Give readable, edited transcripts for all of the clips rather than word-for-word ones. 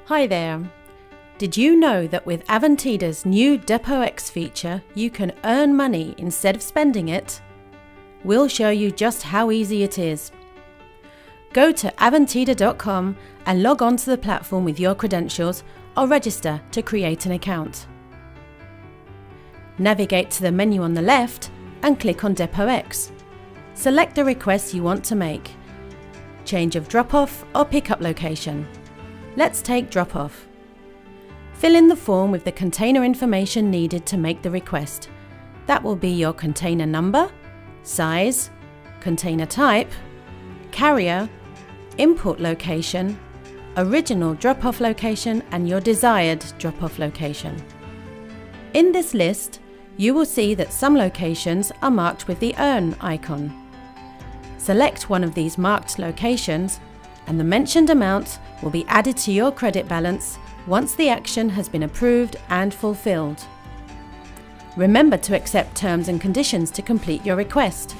Hi there! Did you know that with Avantida's new DepotX feature, you can earn money instead of spending it? We'll show you just how easy it is. Go to Avantida.com and log on to the platform with your credentials or register to create an account. Navigate to the menu on the left and click on DepotX. Select the request you want to make. Change of drop-off or pick-up location. Let's take drop-off. Fill in the form with the container information needed to make the request. That will be your container number, size, container type, carrier, import location, original drop-off location and your desired drop-off location. In this list, you will see that some locations are marked with the Earn icon. Select one of these marked locations and the mentioned amount will be added to your credit balance once the action has been approved and fulfilled. Remember to accept terms and conditions to complete your request.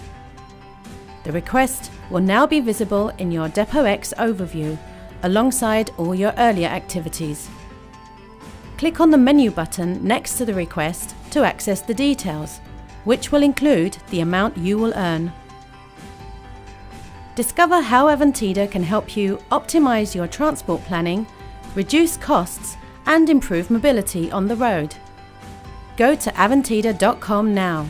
The request will now be visible in your DepotX overview alongside all your earlier activities. Click on the menu button next to the request to access the details, which will include the amount you will earn. Discover how Avantida can help you optimize your transport planning, reduce costs, and improve mobility on the road. Go to Avantida.com now.